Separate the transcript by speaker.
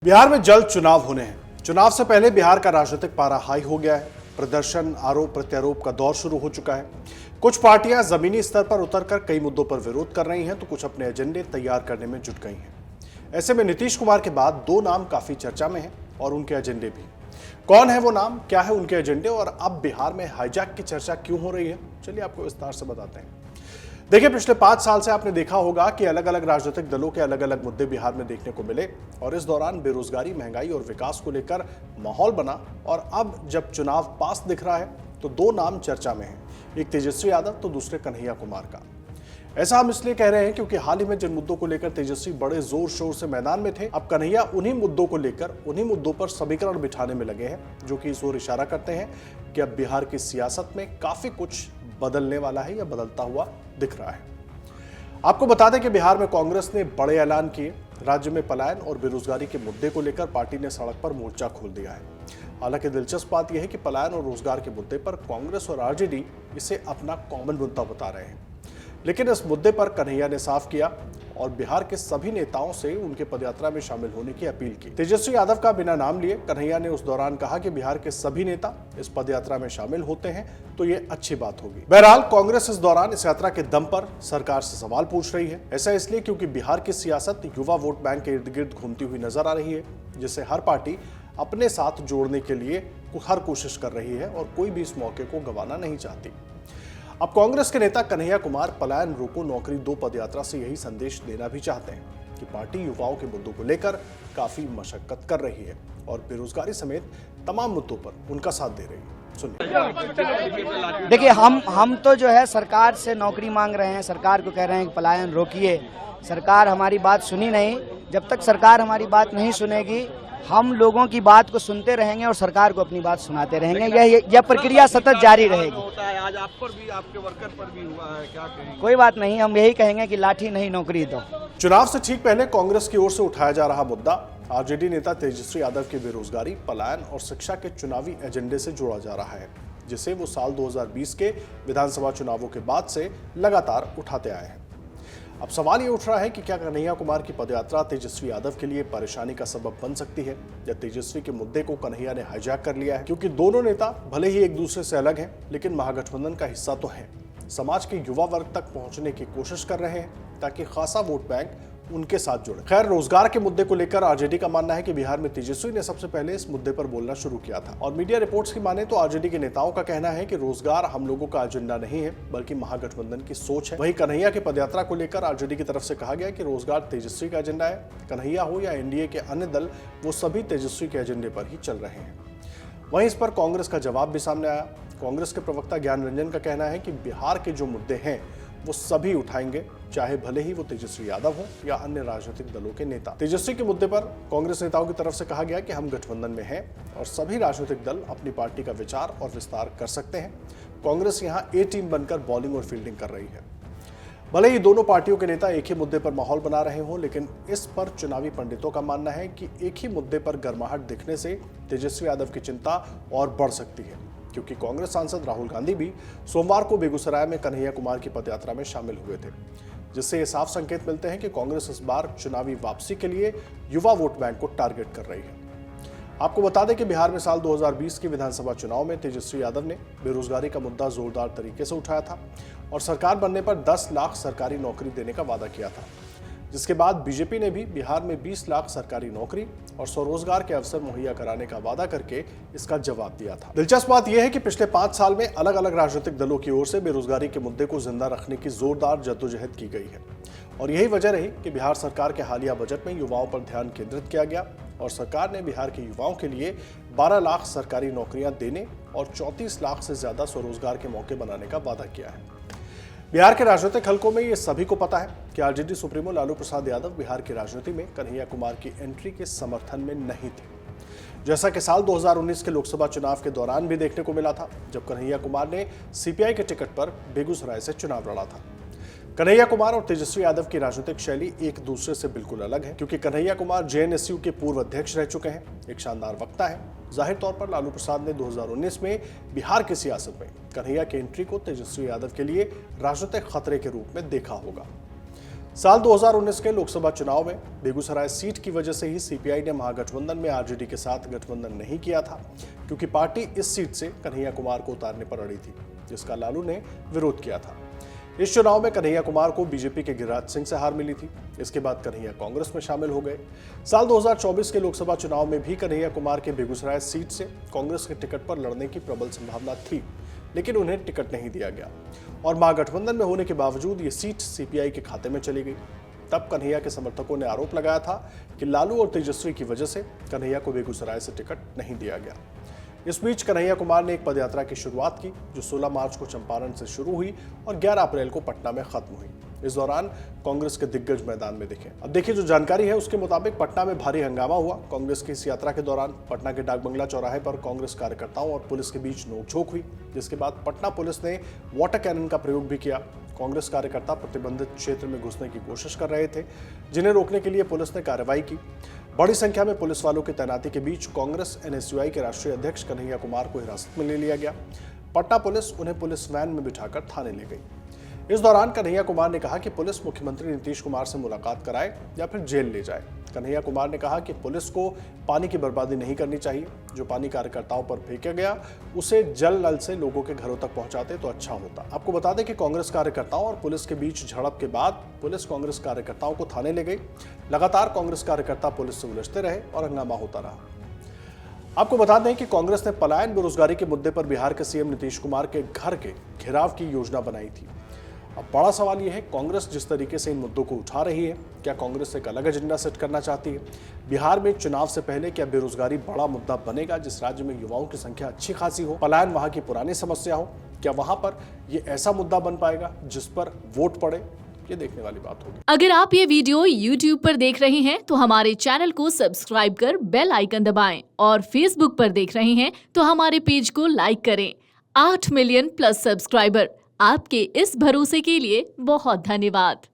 Speaker 1: बिहार में जल्द चुनाव होने हैं। चुनाव से पहले बिहार का राजनीतिक पारा हाई हो गया है। प्रदर्शन, आरोप प्रत्यारोप का दौर शुरू हो चुका है। कुछ पार्टियां जमीनी स्तर पर उतरकर कई मुद्दों पर विरोध कर रही हैं, तो कुछ अपने एजेंडे तैयार करने में जुट गई हैं। ऐसे में नीतीश कुमार के बाद दो नाम काफी चर्चा में हैं और उनके एजेंडे भी। कौन है वो नाम, क्या है उनके एजेंडे और अब बिहार में हाईजैक की चर्चा क्यों हो रही है, चलिए आपको विस्तार से बताते हैं। देखिए, पिछले 5 साल से आपने देखा होगा कि अलग अलग राजनीतिक दलों के अलग अलग मुद्दे बिहार में देखने को मिले और इस दौरान बेरोजगारी, महंगाई और विकास को लेकर माहौल बना। और अब जब चुनाव पास दिख रहा है तो दो नाम चर्चा में हैं, एक तेजस्वी यादव तो दूसरे कन्हैया कुमार का। ऐसा हम इसलिए कह रहे हैं क्योंकि हाल ही में जिन मुद्दों को लेकर तेजस्वी बड़े जोर शोर से मैदान में थे, अब कन्हैया उन्हीं मुद्दों को लेकर उन्हीं मुद्दों पर समीकरण बिठाने में लगे हैं, जो कि इस ओर इशारा करते हैं कि अब बिहार की सियासत में काफी कुछ बदलने वाला है या बदलता हुआ दिख रहा है। आपको बता दें कि बिहार में कांग्रेस ने बड़े ऐलान किए। राज्य में पलायन और बेरोजगारी के मुद्दे को लेकर पार्टी ने सड़क पर मोर्चा खोल दिया है। हालांकि दिलचस्प बात यह है कि पलायन और रोजगार के मुद्दे पर कांग्रेस और आरजेडी इसे अपना कॉमन मुद्दा बता रहे हैं, लेकिन इस मुद्दे पर कन्हैया ने साफ किया और बिहार के सभी नेताओं से उनके पदयात्रा में शामिल होने की अपील की। तेजस्वी यादव का बिना नाम लिए कन्हैया ने उस दौरान कहा कि बिहार के सभी नेता इस पदयात्रा में शामिल होते हैं तो ये अच्छी बात होगी। बहरहाल कांग्रेस इस दौरान इस यात्रा के दम पर सरकार से सवाल पूछ रही है। ऐसा इसलिए क्योंकि बिहार की सियासत युवा वोट बैंक के इर्द गिर्द घूमती हुई नजर आ रही है, जिसे हर पार्टी अपने साथ जोड़ने के लिए हर कोशिश कर रही है और कोई भी इस मौके को गंवाना नहीं चाहती। अब कांग्रेस के नेता कन्हैया कुमार पलायन रोको नौकरी दो पदयात्रा से यही संदेश देना भी चाहते हैं कि पार्टी युवाओं के मुद्दों को लेकर काफी मशक्कत कर रही है और बेरोजगारी समेत तमाम मुद्दों पर उनका साथ दे रही है। सुनिए।
Speaker 2: देखिए, हम तो जो है सरकार से नौकरी मांग रहे हैं, सरकार को कह रहे हैं कि पलायन रोकिए। सरकार हमारी बात सुनी नहीं। जब तक सरकार हमारी बात नहीं सुनेगी, हम लोगों की बात को सुनते रहेंगे और सरकार को अपनी बात सुनाते रहेंगे। यह प्रक्रिया सतत जारी रहेगी।
Speaker 3: आज आप पर भी, आपके वर्कर पर भी हुआ है, क्या कहेंगे?
Speaker 2: कोई बात नहीं, हम यही कहेंगे कि लाठी नहीं नौकरी दो।
Speaker 1: चुनाव से ठीक पहले कांग्रेस की ओर से उठाया जा रहा मुद्दा आरजेडी नेता तेजस्वी यादव की बेरोजगारी, पलायन और शिक्षा के चुनावी एजेंडे से जोड़ा जा रहा है, जिसे वो साल 2020 के विधानसभा चुनावों के बाद से लगातार उठाते आए हैं। अब सवाल ये उठ रहा है कि क्या कन्हैया कुमार की पदयात्रा तेजस्वी यादव के लिए परेशानी का सबब बन सकती है, या तेजस्वी के मुद्दे को कन्हैया ने हाईजैक कर लिया है। क्योंकि दोनों नेता भले ही एक दूसरे से अलग हैं, लेकिन महागठबंधन का हिस्सा तो हैं। समाज के युवा वर्ग तक पहुंचने की कोशिश कर रहे हैं ताकि खासा वोट बैंक उनके साथ जुड़े। खैर, रोजगार के मुद्दे को लेकर आरजेडी का मानना है कि बिहार में तेजस्वी ने सबसे पहले इस मुद्दे पर बोलना शुरू किया था और मीडिया रिपोर्ट्स की माने तो आरजेडी के नेताओं का कहना है कि रोजगार हम लोगों का एजेंडा नहीं है, बल्कि महागठबंधन की सोच है। वहीं कन्हैया के पदयात्रा को लेकर आरजेडी की तरफ से कहा गया कि रोजगार तेजस्वी का एजेंडा है। कन्हैया हो या एनडीए के अन्य दल, वो सभी तेजस्वी के एजेंडे पर ही चल रहे हैं। वहीं इस पर कांग्रेस का जवाब भी सामने आया। कांग्रेस के प्रवक्ता ज्ञान रंजन का कहना है कि बिहार के जो मुद्दे हैं वो सभी उठाएंगे, चाहे भले ही वो तेजस्वी यादव हो या अन्य राजनीतिक दलों के नेता। तेजस्वी के मुद्दे पर कांग्रेस नेताओं की तरफ से कहा गया कि हम गठबंधन में हैं और सभी राजनीतिक दल अपनी पार्टी का विचार और विस्तार कर सकते हैं। कांग्रेस यहाँ ए टीम बनकर बॉलिंग और फील्डिंग कर रही है। भले ही दोनों पार्टियों के नेता एक ही मुद्दे पर माहौल बना रहे हों, लेकिन इस पर चुनावी पंडितों का मानना है कि एक ही मुद्दे पर गर्माहट दिखने से तेजस्वी यादव की चिंता और बढ़ सकती है, क्योंकि कांग्रेस सांसद राहुल गांधी भी सोमवार को बेगूसराय में कन्हैया कुमार की पदयात्रा में शामिल हुए थे, जिससे ये साफ संकेत मिलते हैं कि कांग्रेस इस बार चुनावी वापसी के लिए युवा वोट बैंक को टारगेट कर रही है। आपको बता दें कि बिहार में साल 2020 के विधानसभा चुनाव में तेजस्वी यादव ने बेरोजगारी का मुद्दा जोरदार तरीके से उठाया था और सरकार बनने पर 10 लाख सरकारी नौकरी देने का वादा किया था, जिसके बाद बीजेपी ने भी बिहार में 20 लाख सरकारी नौकरी और स्वरोजगार के अवसर मुहैया कराने का वादा करके इसका जवाब दिया था। दिलचस्प बात यह है कि पिछले 5 साल में अलग अलग राजनीतिक दलों की ओर से बेरोजगारी के मुद्दे को जिंदा रखने की जोरदार जद्दोजहद की गई है और यही वजह रही कि बिहार सरकार के हालिया बजट में युवाओं पर ध्यान केंद्रित किया गया और सरकार ने बिहार के युवाओं के लिए 12 लाख सरकारी नौकरियां देने और 34 लाख से ज्यादा स्वरोजगार के मौके बनाने का वादा किया है। बिहार के राजनीतिक हलकों में ये सभी को पता है कि आरजेडी सुप्रीमो लालू प्रसाद यादव बिहार की राजनीति में कन्हैया कुमार की एंट्री के समर्थन में नहीं थे, जैसा कि साल 2019 के लोकसभा चुनाव के दौरान भी देखने को मिला था, जब कन्हैया कुमार ने सीपीआई के टिकट पर बेगूसराय से चुनाव लड़ा था। कन्हैया कुमार और तेजस्वी यादव की राजनीतिक शैली एक दूसरे से बिल्कुल अलग है, क्योंकि कन्हैया कुमार जेएनएसयू के पूर्व अध्यक्ष रह चुके हैं, एक शानदार वक्ता है। जाहिर तौर पर लालू प्रसाद ने 2019 में बिहार की सियासत में कन्हैया की एंट्री को तेजस्वी यादव के लिए राजनीतिक खतरे के रूप में देखा होगा। साल 2019 के लोकसभा चुनाव में बेगूसराय सीट की वजह से ही सीपीआई ने महागठबंधन में आरजेडी के साथ गठबंधन नहीं किया था, क्योंकि पार्टी इस सीट से कन्हैया कुमार को उतारने पर अड़ी थी, जिसका लालू ने विरोध किया था। इस चुनाव में कन्हैया कुमार को बीजेपी के गिरिराज सिंह से हार मिली थी। इसके बाद कन्हैया कांग्रेस में शामिल हो गए। साल 2024 के लोकसभा चुनाव में भी कन्हैया कुमार के बेगूसराय सीट से कांग्रेस के टिकट पर लड़ने की प्रबल संभावना थी, लेकिन उन्हें टिकट नहीं दिया गया और महागठबंधन में होने के बावजूद ये सीट सीपीआई के खाते में चली गई। तब कन्हैया के समर्थकों ने आरोप लगाया था कि लालू और तेजस्वी की वजह से कन्हैया को बेगूसराय से टिकट नहीं दिया गया। इस बीच कन्हैया कुमार ने एक पदयात्रा की शुरुआत की, जो 16 मार्च को चंपारण से शुरू हुई और 11 अप्रैल को पटना में खत्म हुई। इस दौरान कांग्रेस के दिग्गज मैदान में दिखे। अब देखिए, जो जानकारी है उसके मुताबिक पटना में भारी हंगामा हुआ। कांग्रेस की इस यात्रा के दौरान पटना के डाक बंगला चौराहे पर कांग्रेस कार्यकर्ताओं और पुलिस के बीच नोकझोंक हुई, जिसके बाद पटना पुलिस ने वाटर कैनन का प्रयोग भी किया। कांग्रेस कार्यकर्ता प्रतिबंधित क्षेत्र में घुसने की कोशिश कर रहे थे, जिन्हें रोकने के लिए पुलिस ने कार्रवाई की। बड़ी संख्या में पुलिस वालों की तैनाती के बीच कांग्रेस एनएसयूआई के राष्ट्रीय अध्यक्ष कन्हैया कुमार को हिरासत में ले लिया गया। पटना पुलिस उन्हें पुलिस वैन में बिठाकर थाने ले गई। इस दौरान कन्हैया कुमार ने कहा कि पुलिस मुख्यमंत्री नीतीश कुमार से मुलाकात कराए या फिर जेल ले जाए। कन्हैया कुमार ने कहा कि पुलिस को पानी की बर्बादी नहीं करनी चाहिए। जो पानी कार्यकर्ताओं पर फेंका गया उसे जल नल से लोगों के घरों तक पहुंचाते तो अच्छा होता। आपको बता दें कि कांग्रेस कार्यकर्ताओं और पुलिस के बीच झड़प के बाद पुलिस कांग्रेस कार्यकर्ताओं को थाने ले गई। लगातार कांग्रेस कार्यकर्ता पुलिस से उलझते रहे और हंगामा होता रहा। आपको बता दें कि कांग्रेस ने पलायन बेरोजगारी के मुद्दे पर बिहार के सीएम नीतीश कुमार के घर के घेराव की योजना बनाई थी। अब बड़ा सवाल यह है, कांग्रेस जिस तरीके से इन मुद्दों को उठा रही है, क्या कांग्रेस एक अलग एजेंडा सेट करना चाहती है? बिहार में चुनाव से पहले क्या बेरोजगारी बड़ा मुद्दा बनेगा? जिस राज्य में युवाओं की संख्या अच्छी खासी हो, पलायन वहां की पुरानी समस्या हो, क्या वहां पर ये ऐसा मुद्दा बन पाएगा जिस पर वोट पड़े? ये देखने वाली बात होगी।
Speaker 4: अगर आप ये वीडियो YouTube पर देख रहे हैं तो हमारे चैनल को सब्सक्राइब कर बेल आइकन दबाएं और Facebook पर देख रहे हैं तो हमारे पेज को लाइक करें। 8 मिलियन प्लस सब्सक्राइबर, आपके इस भरोसे के लिए बहुत धन्यवाद।